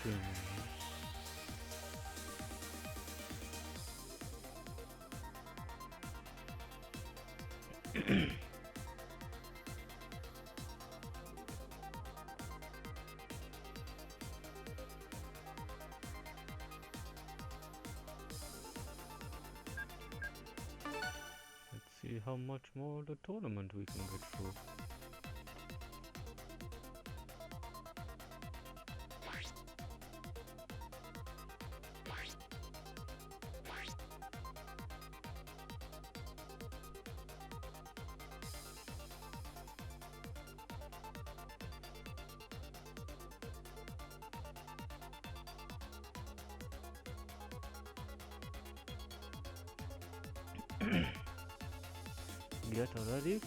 See how much more the tournament we can get through. Get already?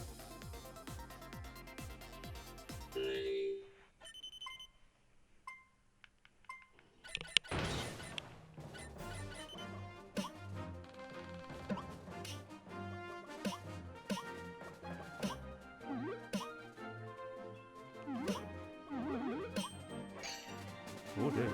Oh dear.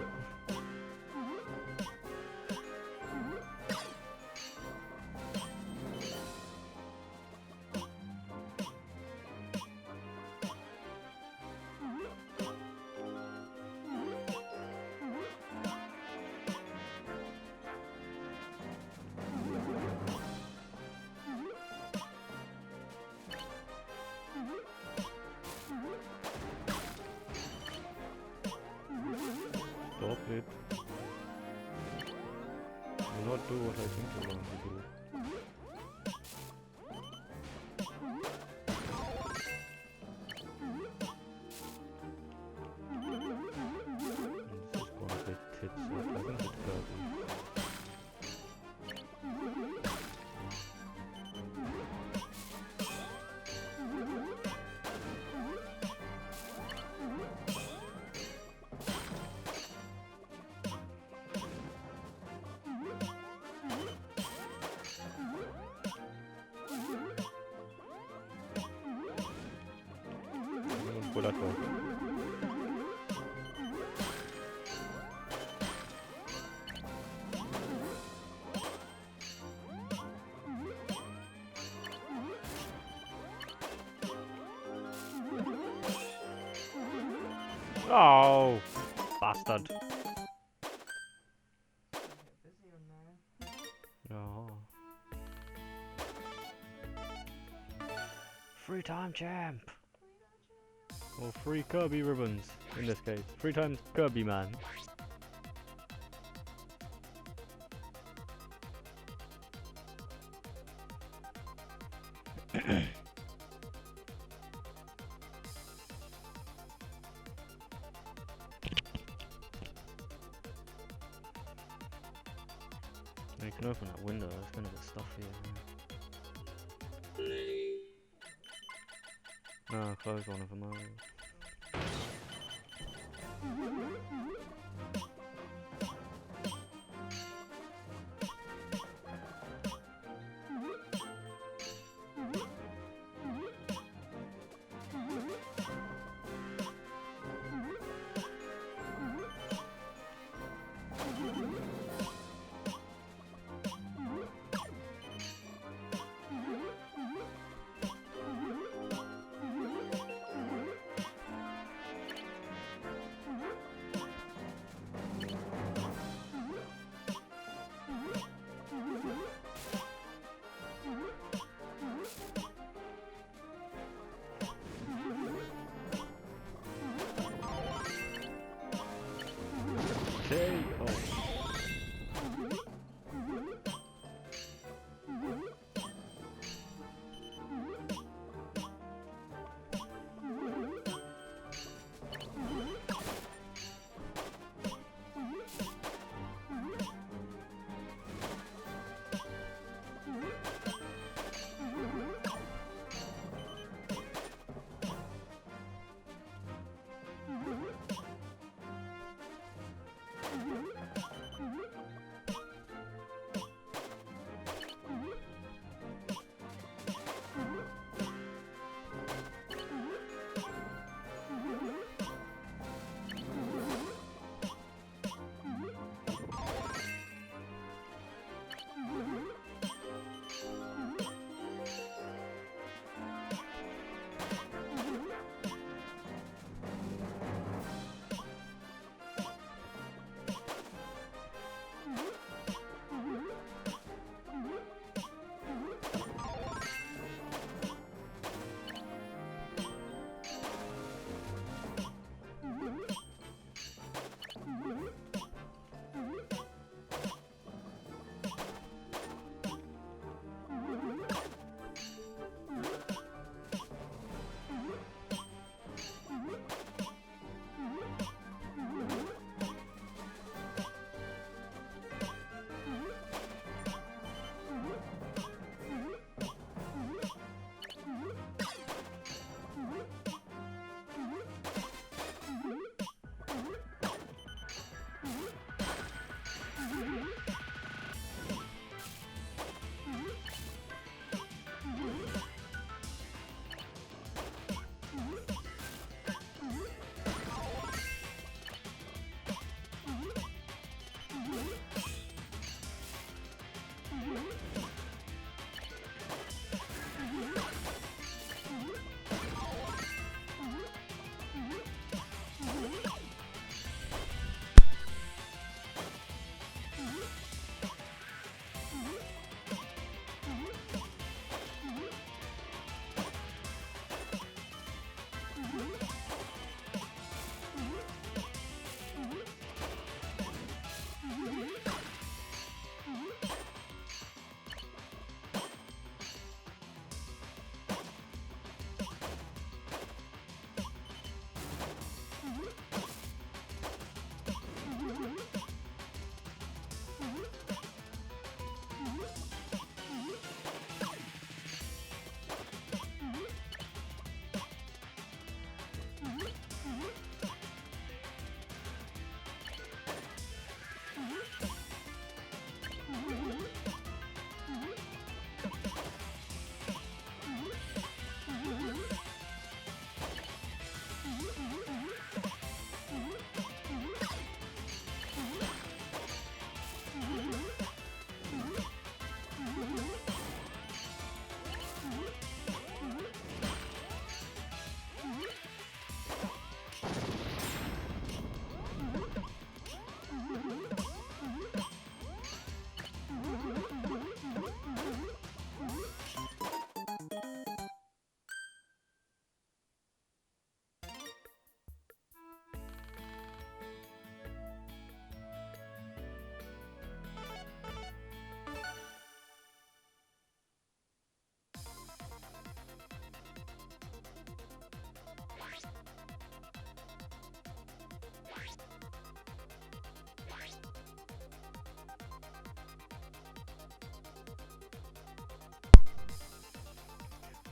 Stop it. Do not do what I think you're going to do. This is going to be tits up. I think it's Kirby. Pull that one. Oh, bastard. Oh. Free time champ. Or 3 Kirby ribbons, in this case. 3 times Kirby man. You can open that window, it's gonna get stuffy. No, close one of them out. Okay. Oh.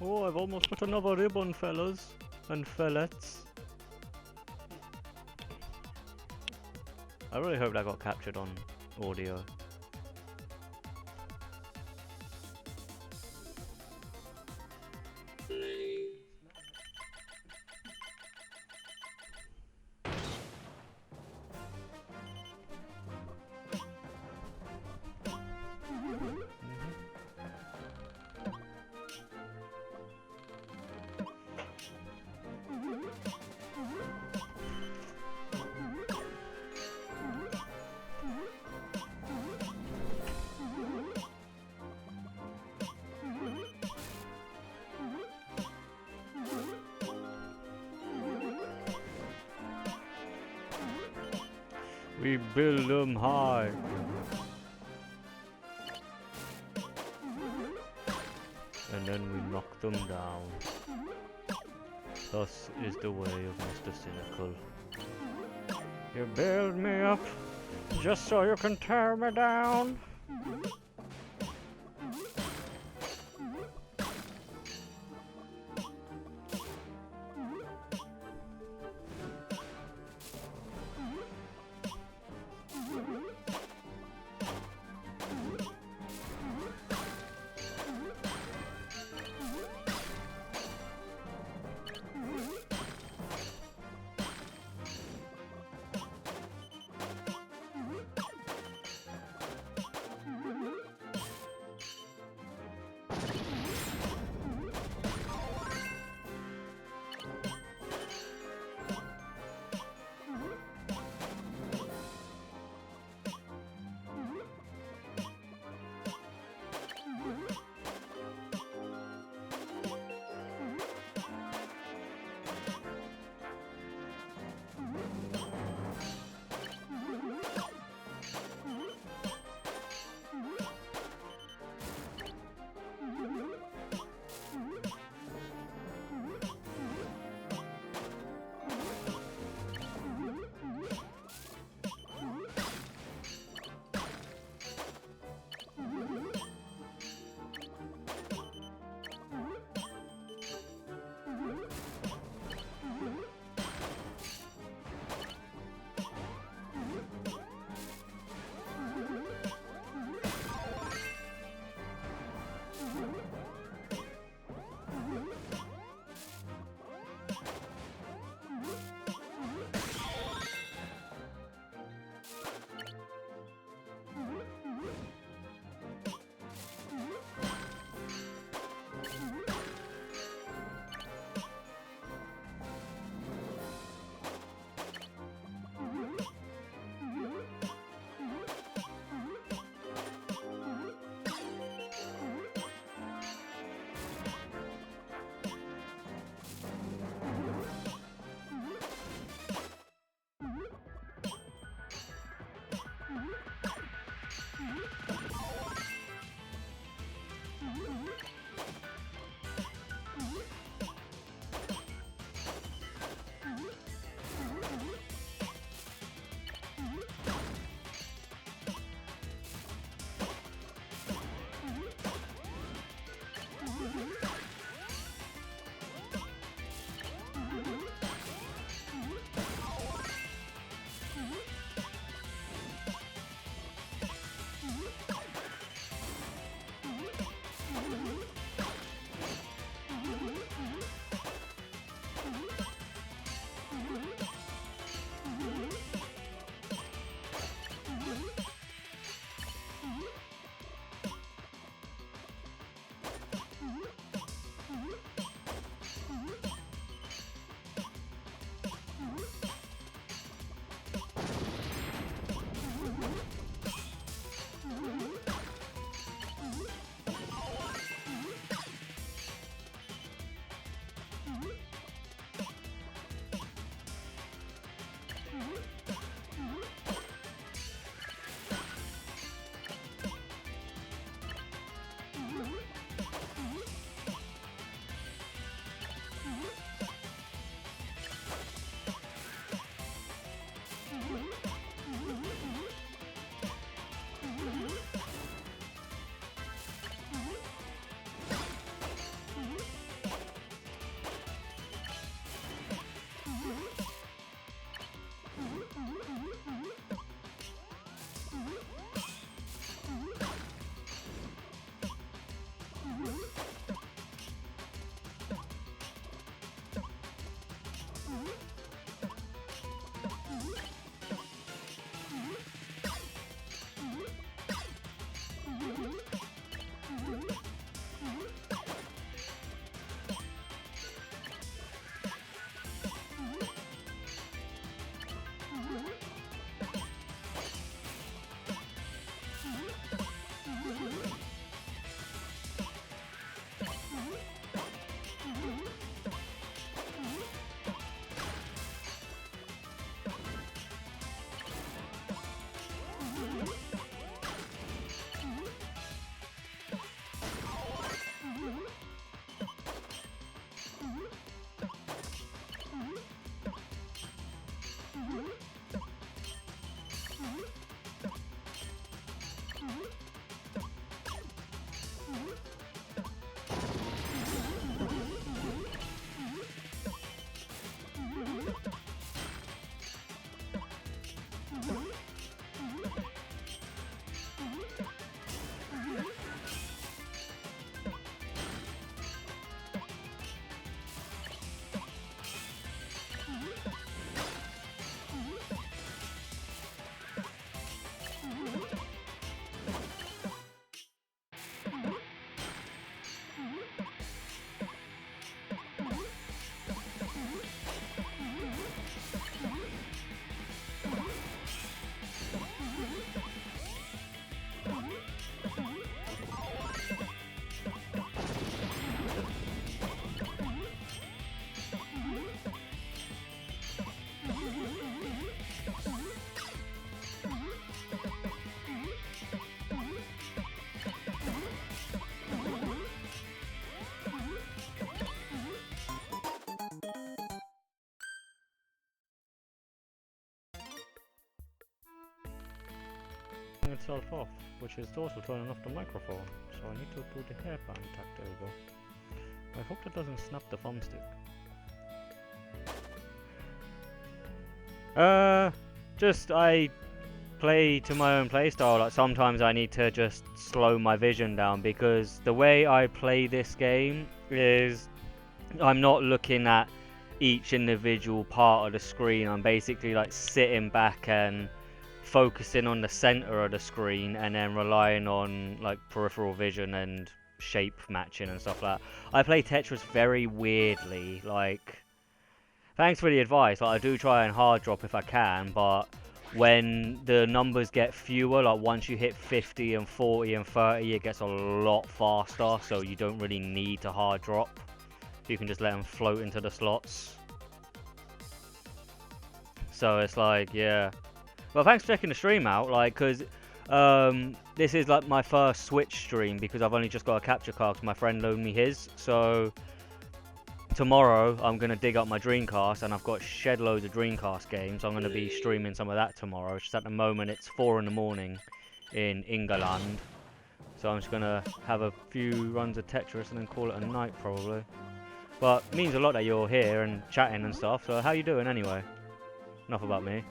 Oh, I've almost put another rib on, fellas and fellets. I really hope that got captured on audio. We build them high. And then we knock them down. Thus is the way of Mr. Synical. You build me up just so you can tear me down. itself off, which is also turning off the microphone. So I need to do the hairband tactical. I hope that doesn't snap the thumbstick. Just I play to my own playstyle. Like sometimes I need to just slow my vision down because the way I play this game is I'm not looking at each individual part of the screen. I'm basically like sitting back and focusing on the center of the screen and then relying on like peripheral vision and shape matching and stuff like that. I play Tetris very weirdly. Like, thanks for the advice. Like, I do try and hard drop if I can, but when the numbers get fewer, like once you hit 50 and 40 and 30, it gets a lot faster, so you don't really need to hard drop. You can just let them float into the slots. So it's like, yeah. Well, thanks for checking the stream out, like, because this is like my first Switch stream because I've only just got a capture card because my friend loaned me his. So tomorrow I'm going to dig up my Dreamcast and I've got shed loads of Dreamcast games. I'm going to be streaming some of that tomorrow. Just at the moment it's 4 in the morning in England. So I'm just going to have a few runs of Tetris and then call it a night probably. But it means a lot that you're here and chatting and stuff. So how you doing anyway? Enough about me.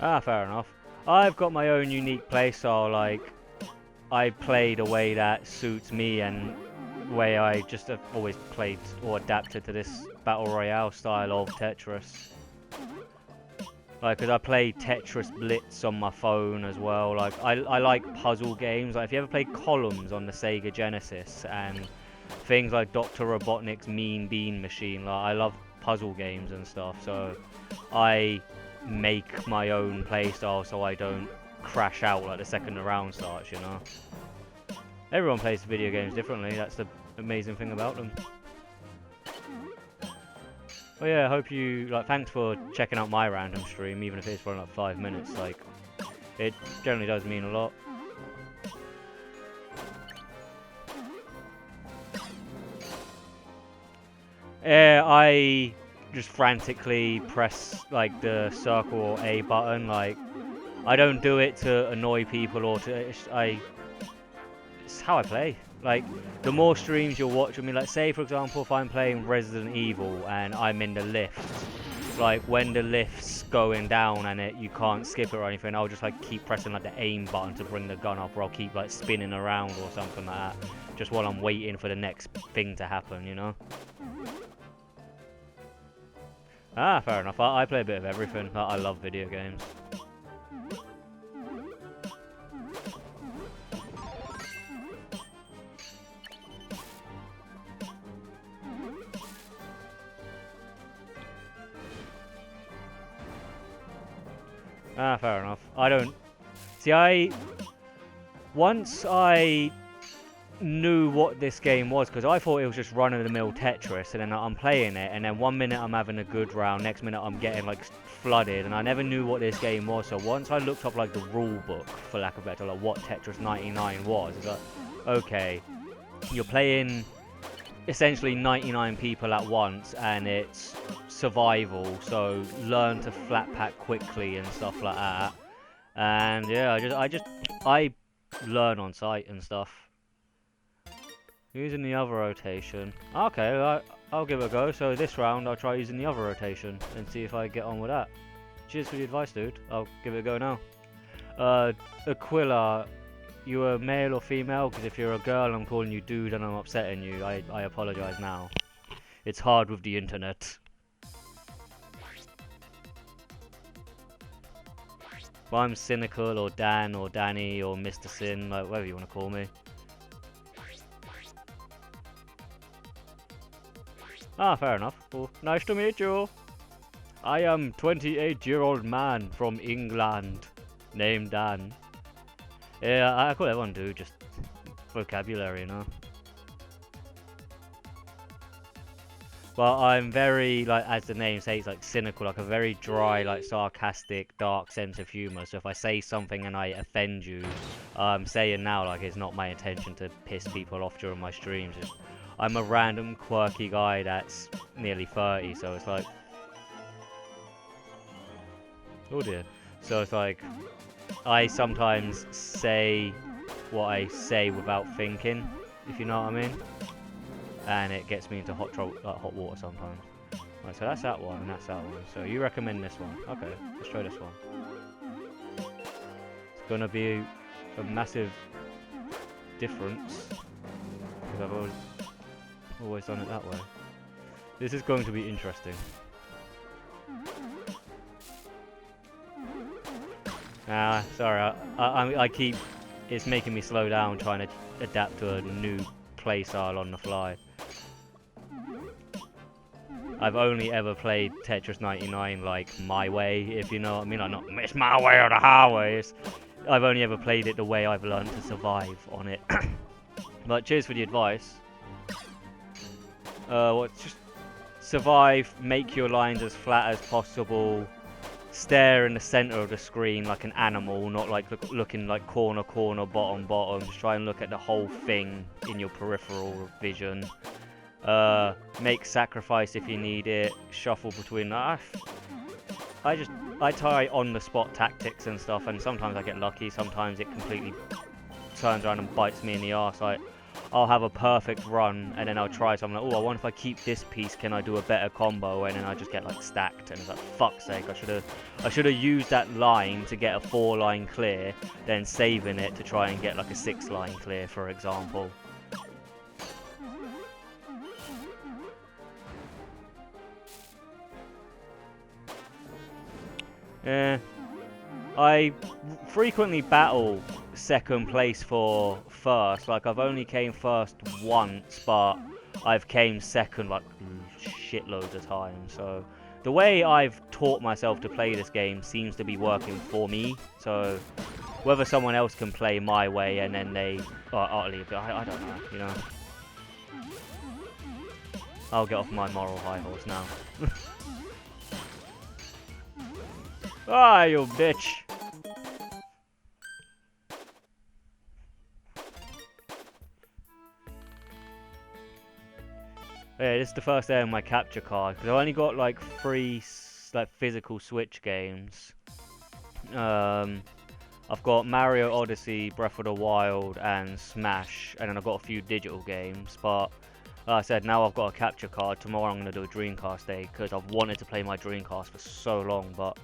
Ah, fair enough. I've got my own unique playstyle, like, I play the way that suits me and the way I just have always played or adapted to this Battle Royale style of Tetris. Like, because I play Tetris Blitz on my phone as well. Like, I like puzzle games. Like, if you ever played Columns on the Sega Genesis and things like Dr. Robotnik's Mean Bean Machine, like, I love puzzle games and stuff, so I make my own playstyle so I don't crash out like the second the round starts, you know. Everyone plays video games differently, that's the amazing thing about them. Well, yeah, I hope you, like, thanks for checking out my random stream, even if it's for like 5 minutes, like, it generally does mean a lot. Yeah, I just frantically press like the circle or A button. Like, I don't do it to annoy people or to it's how I play. Like, the more streams you'll watch, I mean, like, say for example if I'm playing Resident Evil and I'm in the lift, like when the lift's going down and you can't skip it or anything, I'll just like keep pressing like the aim button to bring the gun up, or I'll keep like spinning around or something like that, just while I'm waiting for the next thing to happen, you know. Ah, fair enough. I play a bit of everything. I love video games. Ah, fair enough. I don't... See, once I knew what this game was, because I thought it was just run-of-the-mill Tetris, and then I'm playing it, and then one minute I'm having a good round, next minute I'm getting like flooded, and I never knew what this game was. So once I looked up like the rule book, for lack of a better, like what Tetris 99 was, it's like, okay, you're playing essentially 99 people at once, and it's survival, so learn to flat pack quickly and stuff like that. And yeah, I learn on sight and stuff. Using the other rotation. Okay, I'll give it a go. So this round I'll try using the other rotation and see if I get on with that. Cheers for the advice, dude. I'll give it a go now. Aquila, you a male or female? Because if you're a girl I'm calling you dude and I'm upsetting you, I apologise now. It's hard with the internet. But I'm Synical or Dan or Danny or Mr Sin, like whatever you want to call me. Ah, fair enough. Well, nice to meet you. I am 28-year-old man from England, named Dan. Yeah, I call everyone dude, just vocabulary, you know. Well, I'm very, like, as the name says, like, cynical, like a very dry, like, sarcastic, dark sense of humor. So if I say something and I offend you, I'm saying now, like, it's not my intention to piss people off during my streams. I'm a random, quirky guy that's nearly 30, so it's like... Oh dear. So it's like, I sometimes say what I say without thinking, if you know what I mean. And it gets me into hot water sometimes. Right, so that's that one, and that's that one. So you recommend this one? Okay, let's try this one. It's gonna be a massive difference because I've always done it that way. This is going to be interesting. Sorry, I keep... It's making me slow down trying to adapt to a new playstyle on the fly. I've only ever played Tetris 99 like my way, if you know what I mean. Like, not it's my way or the highway. I've only ever played it the way I've learned to survive on it. But cheers for the advice. Just survive, make your lines as flat as possible, stare in the center of the screen like an animal, not like looking like corner, bottom. Just try and look at the whole thing in your peripheral vision. Make sacrifice if you need it. Shuffle between. I try on the spot tactics and stuff, and sometimes I get lucky. Sometimes it completely turns around and bites me in the arse. I'll have a perfect run, and then I'll try something like, oh, I wonder if I keep this piece, can I do a better combo? And then I just get like stacked, and it's like, fuck's sake, I should have used that line to get a 4-line clear, then saving it to try and get like a 6-line clear, for example. I frequently battle second place for first. Like, I've only came first once, but I've came second like shitloads of times. So the way I've taught myself to play this game seems to be working for me. So whether someone else can play my way and then they are utterly, I don't know, you know. I'll get off my moral high horse now. Ah, you bitch! Yeah, this is the first day of my capture card because I've only got like 3 like physical Switch games. I've got Mario Odyssey, Breath of the Wild, and Smash, and then I've got a few digital games. But like I said, now I've got a capture card. Tomorrow I'm gonna do a Dreamcast day because I've wanted to play my Dreamcast for so long, but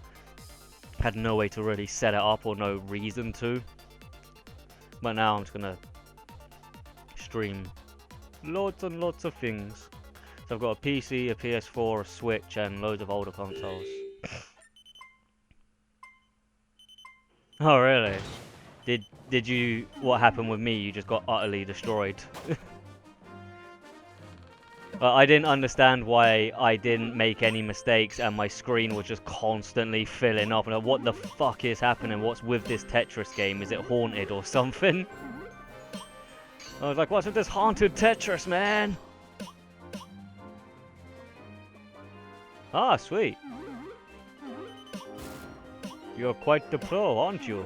had no way to really set it up or no reason to. But now I'm just gonna stream loads and lots of things. So I've got a PC, a PS4, a Switch, and loads of older consoles. Oh really? Did you... What happened with me? You just got utterly destroyed. I didn't understand why I didn't make any mistakes and my screen was just constantly filling up. And what the fuck is happening? What's with this Tetris game? Is it haunted or something? I was like, what's with this haunted Tetris, man? Ah, sweet. You're quite the pro, aren't you?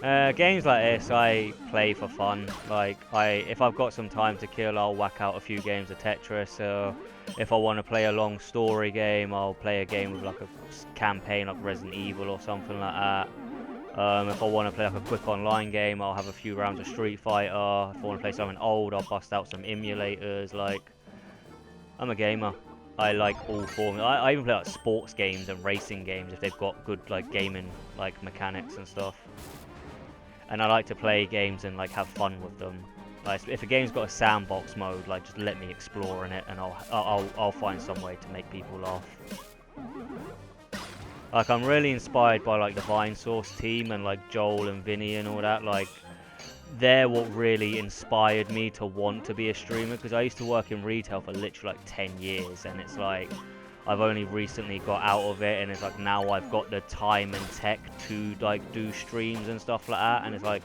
Games like this I play for fun. Like, if I've got some time to kill, I'll whack out a few games of Tetris. If I want to play a long story game, I'll play a game with like a campaign like Resident Evil or something like that. If I want to play like a quick online game, I'll have a few rounds of Street Fighter. If I want to play something old, I'll bust out some emulators. Like, I'm a gamer. I like all forms. I even play like sports games and racing games if they've got good like gaming like mechanics and stuff. And I like to play games and like have fun with them. Like, if a game's got a sandbox mode, like just let me explore in it, and I'll find some way to make people laugh. Like, I'm really inspired by like the Vinesource team and like Joel and Vinny and all that. Like, they're what really inspired me to want to be a streamer, because I used to work in retail for literally like 10 years, and it's like I've only recently got out of it, and it's like now I've got the time and tech to like do streams and stuff like that, and it's like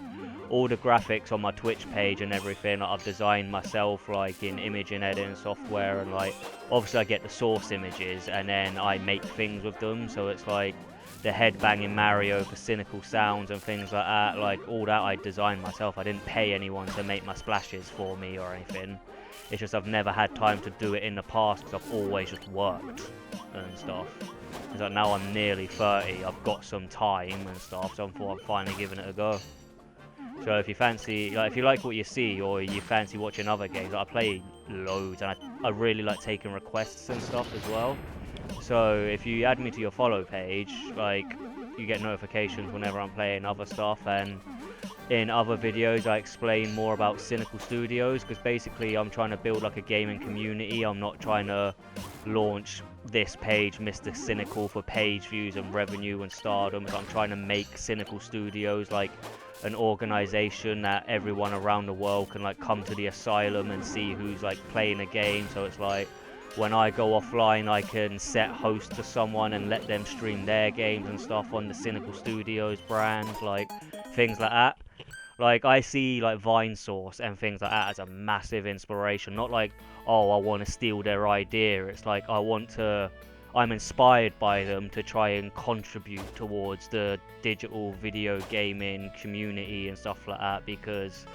all the graphics on my Twitch page and everything I've designed myself, like in image and editing software, and like obviously I get the source images and then I make things with them, so it's like the headbanging Mario for Synical sounds and things like that, like all that I designed myself. I didn't pay anyone to make my splashes for me or anything. It's just I've never had time to do it in the past because I've always just worked and stuff. It's like now I'm nearly 30, I've got some time and stuff, so I thought I'm finally giving it a go. So if you fancy, like if you like what you see or you fancy watching other games, like I play loads and I really like taking requests and stuff as well. So if you add me to your follow page, like you get notifications whenever I'm playing other stuff, and in other videos I explain more about Synical Studios, because basically I'm trying to build like a gaming community. I'm not trying to launch this page, Mr Synical, for page views and revenue and stardom. I'm trying to make Synical Studios like an organization that everyone around the world can like come to the Asylum and see who's like playing a game. So it's like when I go offline, I can set host to someone and let them stream their games and stuff on the Synical Studios brand, like things like that. Like I see like Vine Source and things like that as a massive inspiration. Not like, oh, I want to steal their idea. It's like I'm inspired by them to try and contribute towards the digital video gaming community and stuff like that, because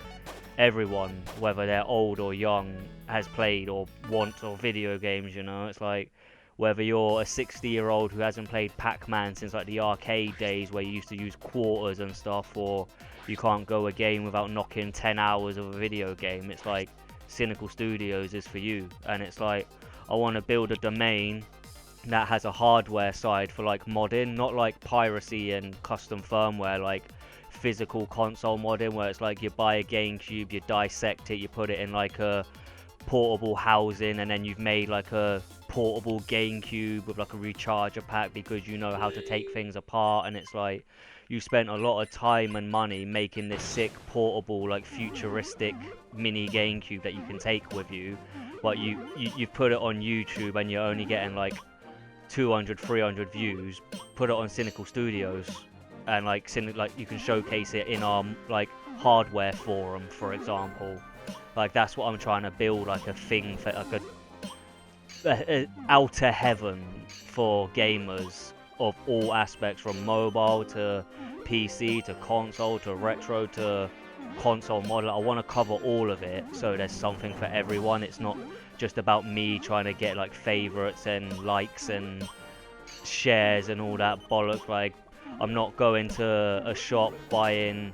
everyone, whether they're old or young, has played or wants or video games, you know. It's like whether you're a 60-year-old who hasn't played Pac-Man since like the arcade days where you used to use quarters and stuff, or you can't go a game without knocking 10 hours of a video game. It's like Synical Studios is for you. And it's like I want to build a domain that has a hardware side for like modding, not like piracy and custom firmware, like physical console modding where it's like you buy a GameCube, you dissect it, you put it in like a portable housing, and then you've made like a portable GameCube with like a recharger pack because you know how to take things apart. And it's like you spent a lot of time and money making this sick portable like futuristic mini GameCube that you can take with you, but you've put it on YouTube and you're only getting like 200, 300 views. Put it on Synical Studios and like you can showcase it in our like hardware forum, for example. Like that's what I'm trying to build, like a thing for like a outer heaven for gamers of all aspects, from mobile to PC to console to retro to console model. I want to cover all of it so there's something for everyone. It's not just about me trying to get like favorites and likes and shares and all that bollock. Like I'm not going to a shop buying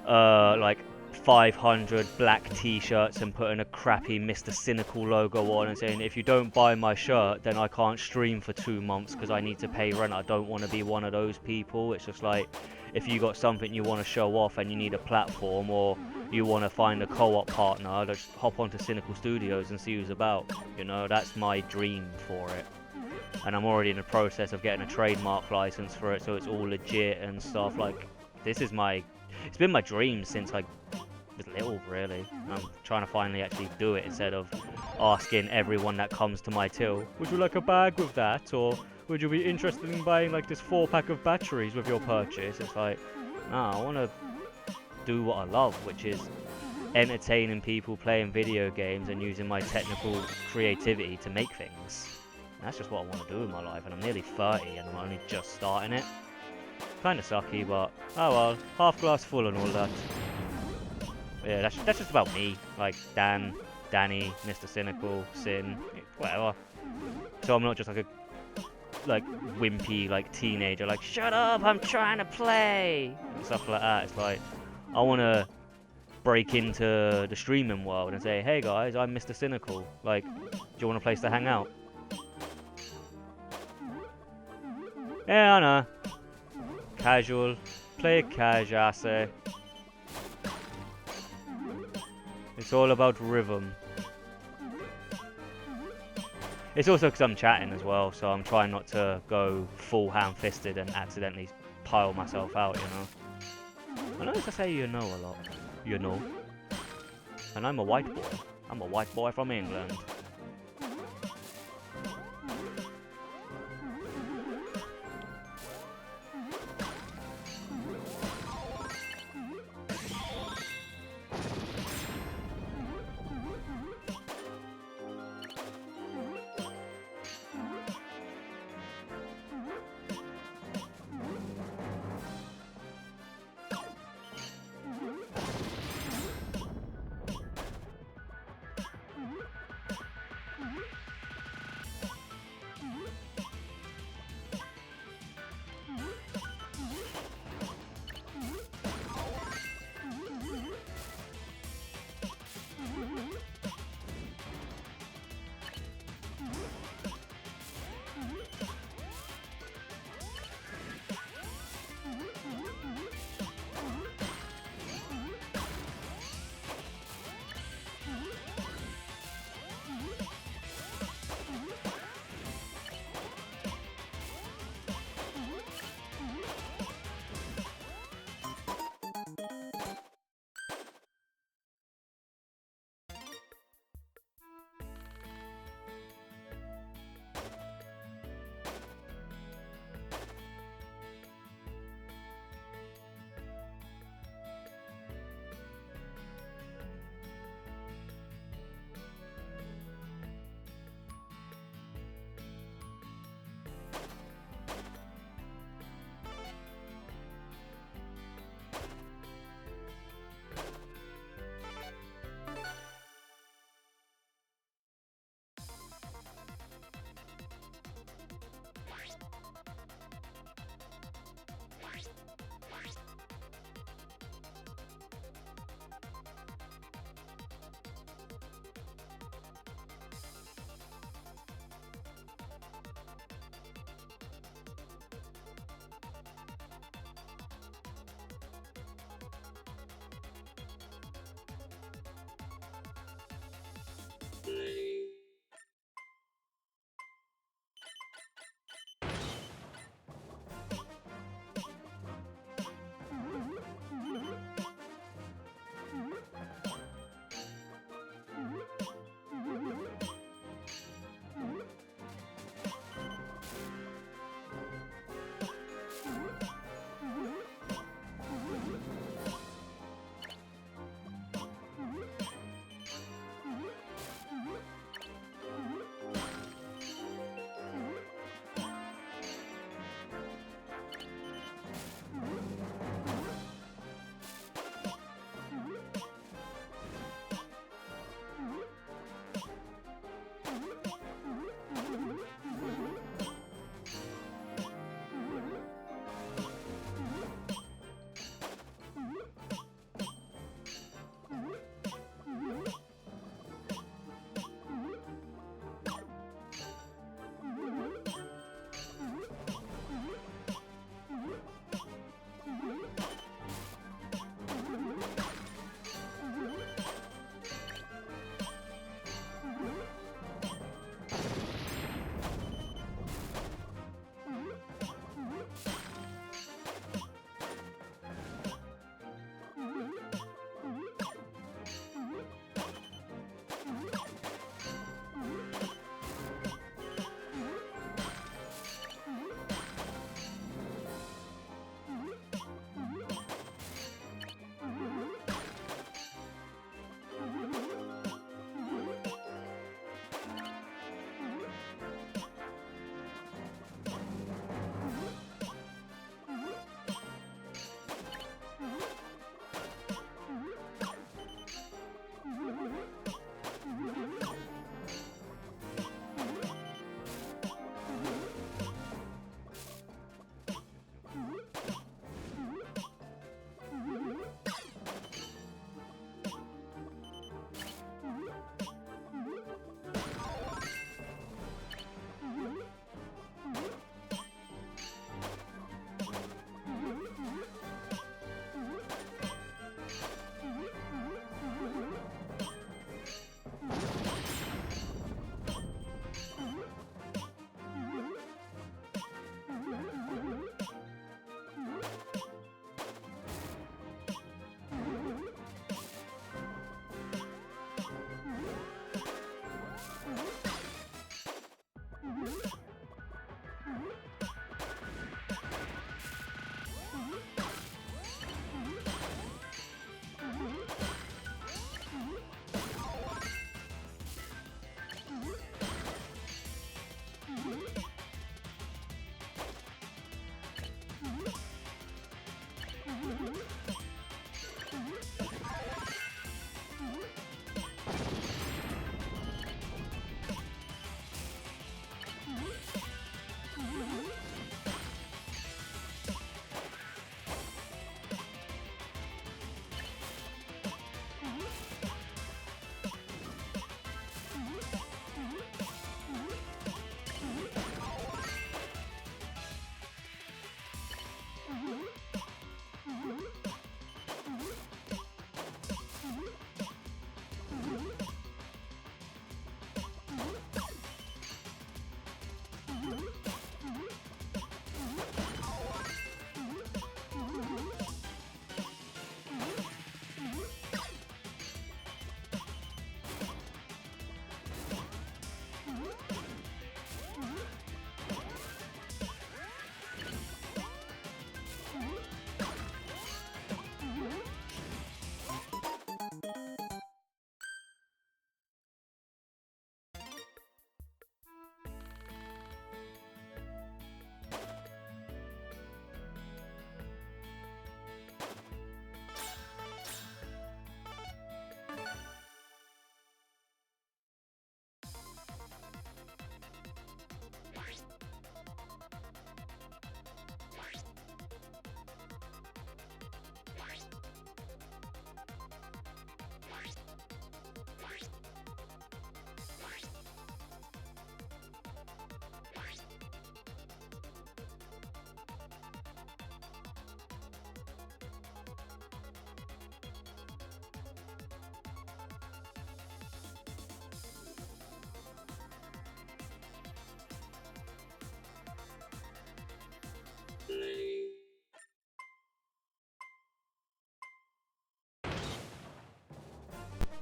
like 500 black t-shirts and putting a crappy Mr Synical logo on and saying, if you don't buy my shirt then I can't stream for 2 months because I need to pay rent. I don't want to be one of those people. It's just like, if you got something you want to show off and you need a platform, or you want to find a co-op partner, just hop onto Synical Studios and see who's about. You know, that's my dream for it. And I'm already in the process of getting a trademark license for it, so it's all legit and stuff. Like, this is it's been my dream since I was little, really. I'm trying to finally actually do it instead of asking everyone that comes to my till, would you like a bag with that, or would you be interested in buying like this 4-pack of batteries with your purchase? It's like, nah, I want to do what I love, which is entertaining people playing video games and using my technical creativity to make things. And that's just what I want to do in my life, and I'm nearly 30 and I'm only just starting it. Kinda sucky, but oh well, half glass full and all that. Yeah, that's just about me. Like Dan, Danny, Mr Synical, Sin, whatever. So I'm not just like wimpy like teenager, like shut up, I'm trying to play and stuff like that. It's like I want to break into the streaming world and say, hey guys, I'm Mr Synical. Like, do you want a place to hang out? Yeah, I know. Casual. Play casual, I say. It's all about rhythm. It's also because I'm chatting as well, so I'm trying not to go full ham-fisted and accidentally pile myself out, you know. I notice I say you know a lot. You know. And I'm a white boy. I'm a white boy from England.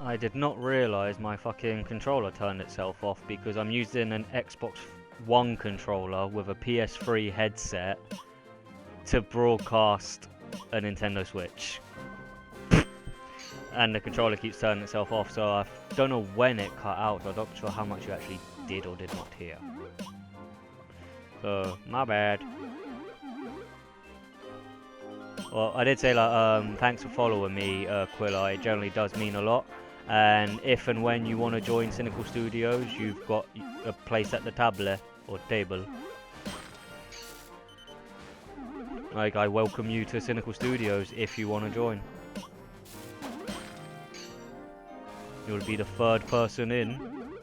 I did not realise my fucking controller turned itself off because I'm using an Xbox One controller with a PS3 headset to broadcast a Nintendo Switch. And the controller keeps turning itself off, so I don't know when it cut out, so I'm not sure how much you actually did or did not hear. So, my bad. Well, I did say, like, thanks for following me, Quilla. It generally does mean a lot. And if and when you want to join Synical Studios, you've got a place at the table, or table. Like, I welcome you to Synical Studios if you want to join. You'll be the third person in.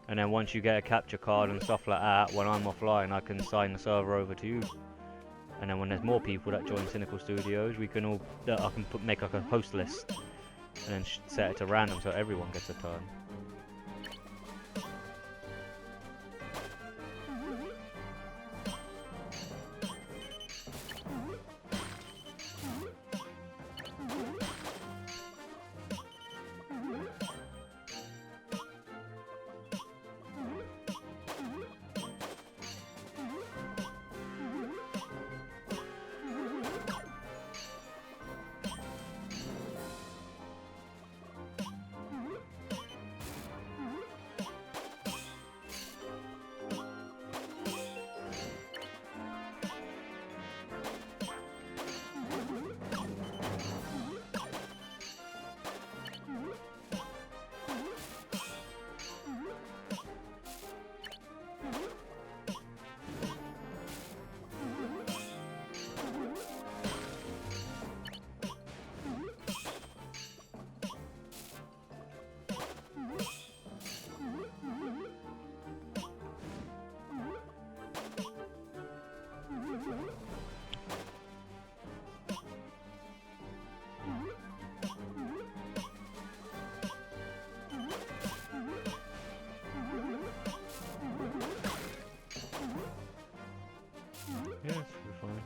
And then once you get a capture card and stuff like that, when I'm offline, I can sign the server over to you. And then when there's more people that join Synical Studios, we can all, I can make like a host list. And then set it to random so everyone gets a turn. Yes, we're fine.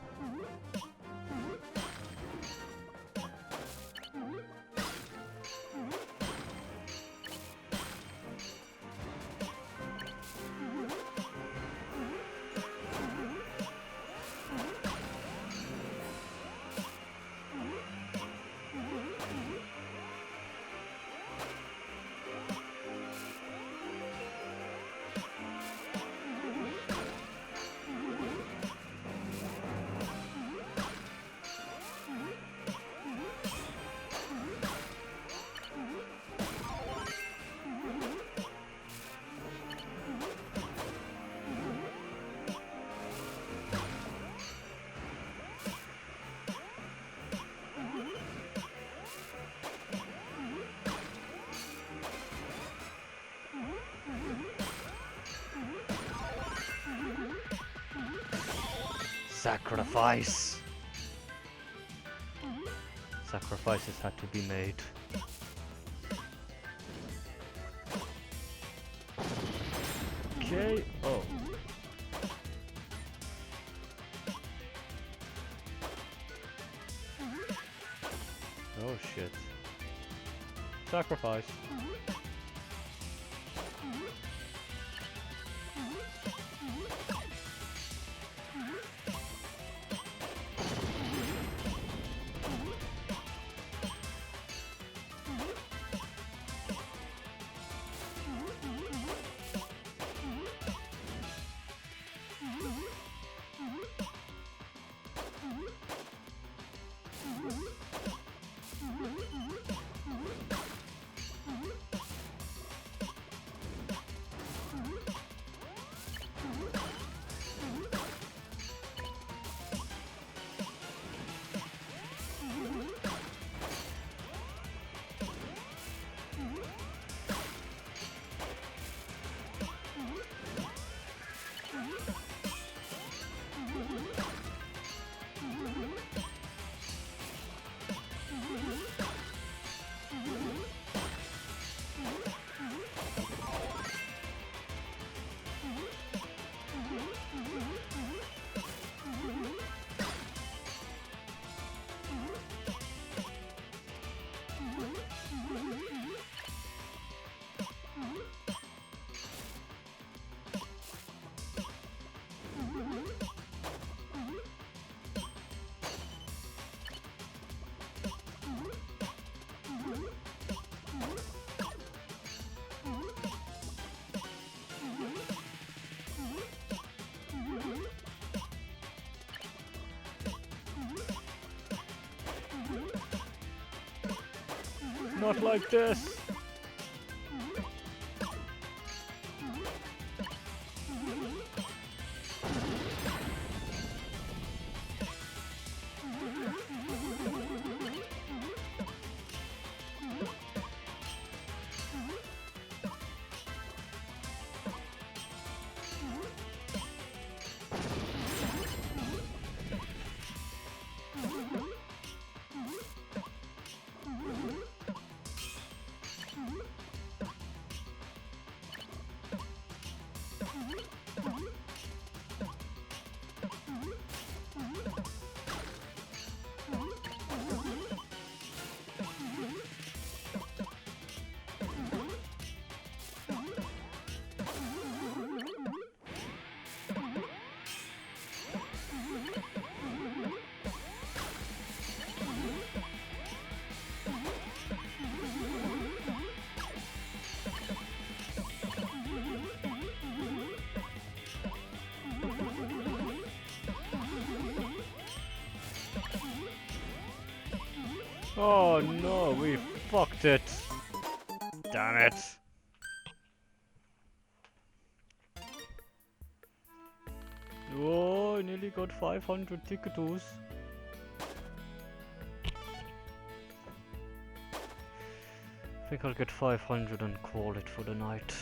Sacrifice! Sacrifices had to be made. Okay, oh. Oh shit. Sacrifice. Not like this. Oh no, we fucked it. Damn it. Oh, I nearly got 500 ticketos. I think I'll get 500 and call it for the night.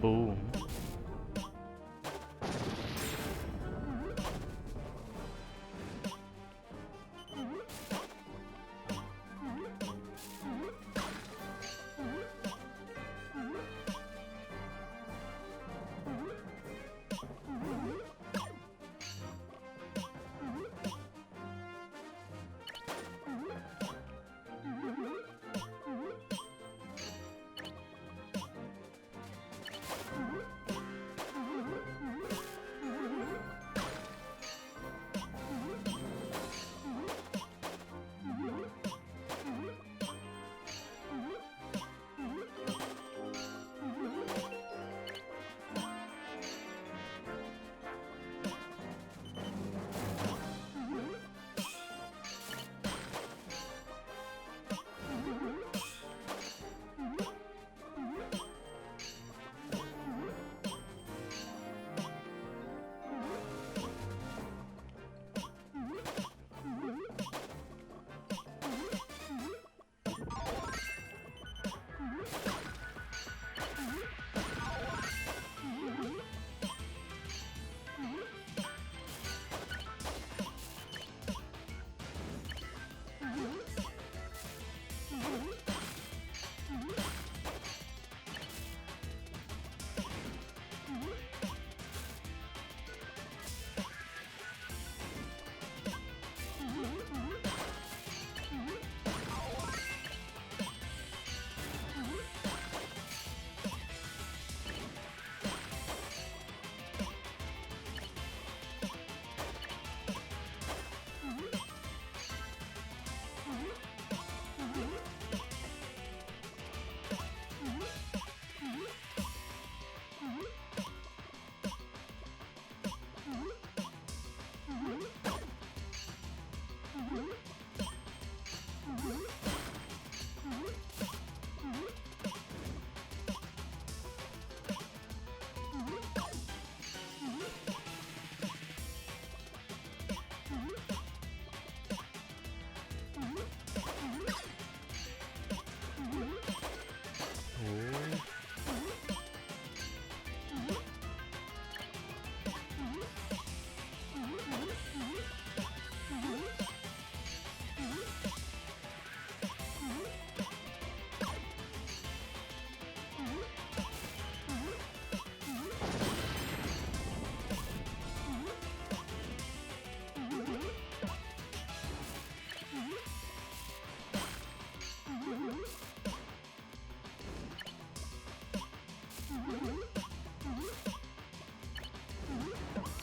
Boom.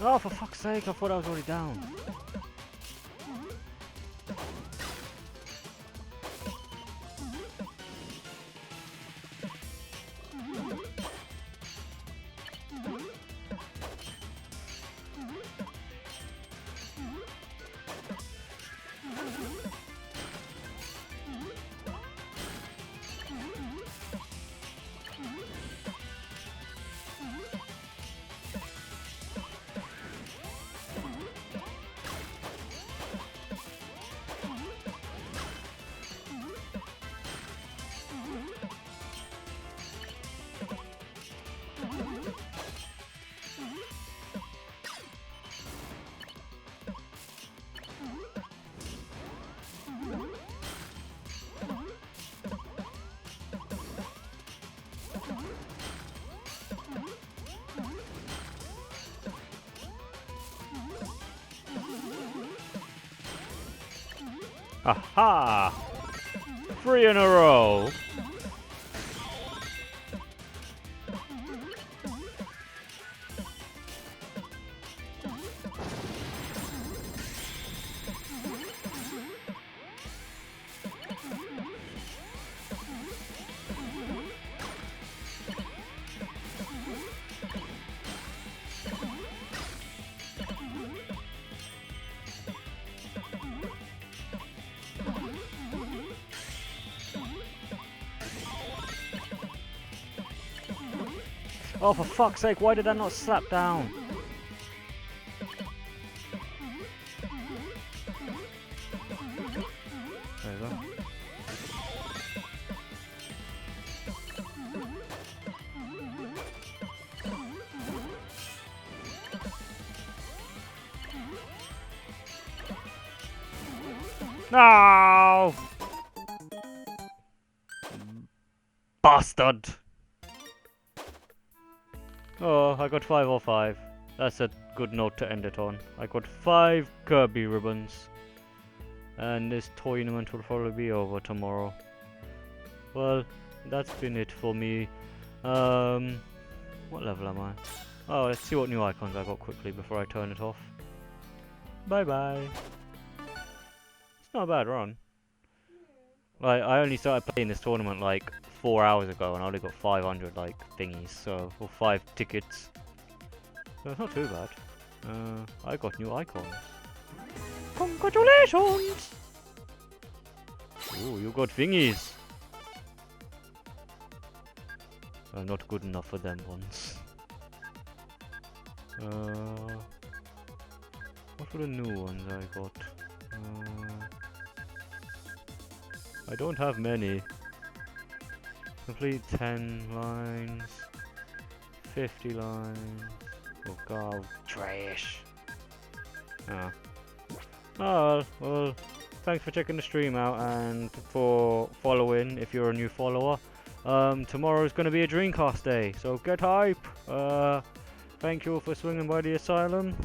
Oh, for fuck's sake, I thought I was already down. Aha! 3 in a row. Oh, for fuck's sake, why did I not slap down? There you go. No! Bastard! Oh, I got 5 or 5. That's a good note to end it on. I got 5 Kirby ribbons. And this tournament will probably be over tomorrow. Well, that's been it for me. What level am I? Oh, let's see what new icons I got quickly before I turn it off. Bye bye. It's not a bad run. Like, I only started playing this tournament like 4 hours ago and I only got 500 like thingies, so, or 5 tickets. So it's not too bad. I got new icons. Congratulations! Ooh, you got thingies. Not good enough for them ones. What were the new ones I got? I don't have many. Complete 10 lines. 50 lines. Oh god, trash. Ah. Oh, well, thanks for checking the stream out and for following if you're a new follower. Tomorrow's going to be a Dreamcast day, so get hype. Thank you for swinging by the Asylum.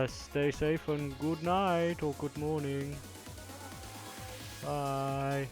Stay safe and good night or good morning. Bye.